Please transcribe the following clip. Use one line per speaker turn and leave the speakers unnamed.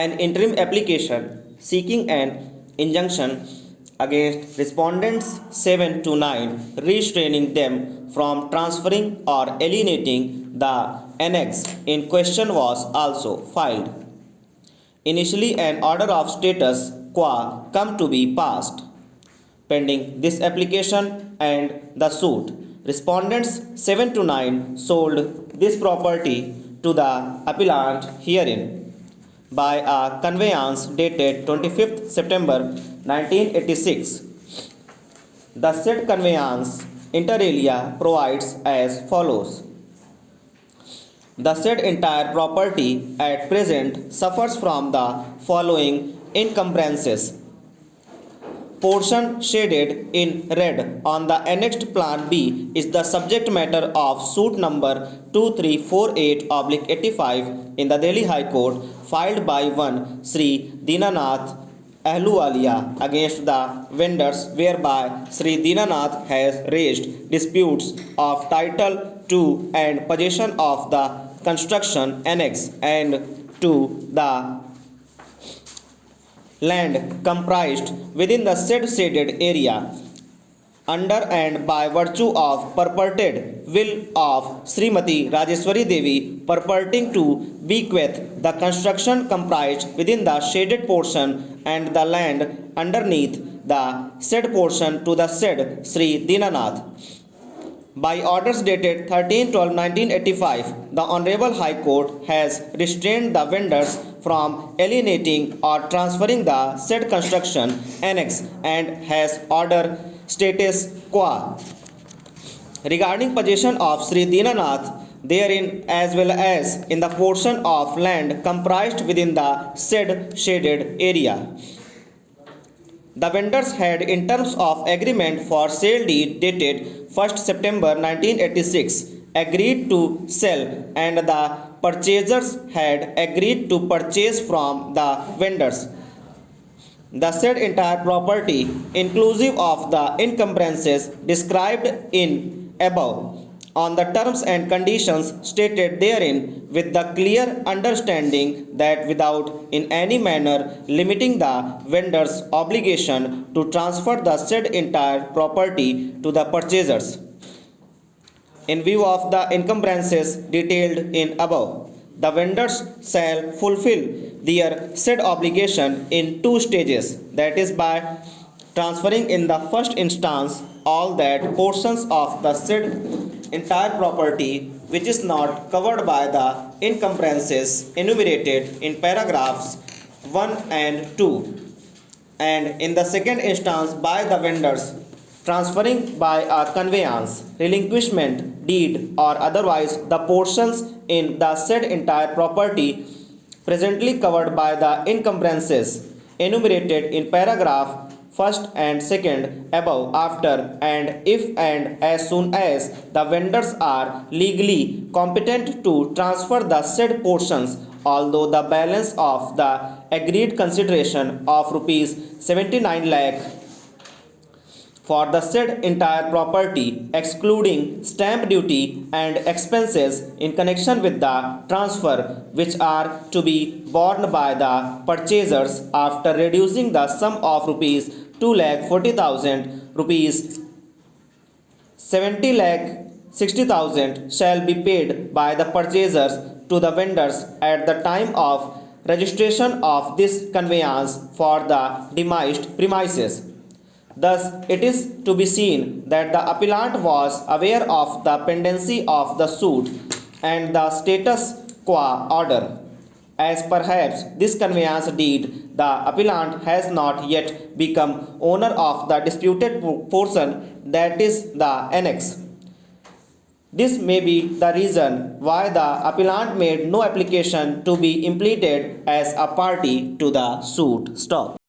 an interim application seeking an injunction against respondents 7 to 9, restraining them from transferring or alienating the annex in question was also filed. Initially, an order of status quo come to be passed. Pending this application and the suit, respondents 7 to 9 sold this property to the appellant herein by a conveyance dated 25th September 1986. The said conveyance inter alia provides as follows. The said entire property at present suffers from the following encumbrances. Portion shaded in red on the annexed Plan B is the subject matter of suit number 2348/85 in the Delhi High Court filed by one Sri Dinanath Ahluwalia against the vendors, whereby Sri Dinanath has raised disputes of title to and possession of the construction annex and to the land comprised within the said shaded area under and by virtue of purported will of Srimati Rajeshwari Devi purporting to bequeath the construction comprised within the shaded portion and the land underneath the said portion to the said Sri Dinanath. By orders dated 13/12/1985, the Honorable High Court has restrained the vendors from alienating or transferring the said construction annex and has ordered status quo regarding possession of Sri Dinanath therein as well as in the portion of land comprised within the said shaded area. The vendors had, in terms of agreement for sale deed dated 1st September 1986, agreed to sell, and the purchasers had agreed to purchase from the vendors the said entire property, inclusive of the encumbrances described in above, on the terms and conditions stated therein, with the clear understanding that without in any manner limiting the vendor's obligation to transfer the said entire property to the purchasers. In view of the encumbrances detailed in above, the vendors shall fulfill their said obligation in two stages, that is, by transferring in the first instance all that portions of the said entire property which is not covered by the encumbrances enumerated in paragraphs 1 and 2, and in the second instance by the vendors transferring by a conveyance, relinquishment deed or otherwise the portions in the said entire property presently covered by the encumbrances enumerated in paragraph first and second above, after and if and as soon as the vendors are legally competent to transfer the said portions, although the balance of the agreed consideration of rupees 79 lakh for the said entire property, excluding stamp duty and expenses in connection with the transfer, which are to be borne by the purchasers after reducing the sum of rupees 2,40,000, rupees 70,60,000 shall be paid by the purchasers to the vendors at the time of registration of this conveyance for the demised premises. Thus, it is to be seen that the appellant was aware of the pendency of the suit and the status quo order. As perhaps this conveyance deed, the appellant has not yet become owner of the disputed portion, that is the annex. This may be the reason why the appellant made no application to be impleaded as a party to the suit. Stop.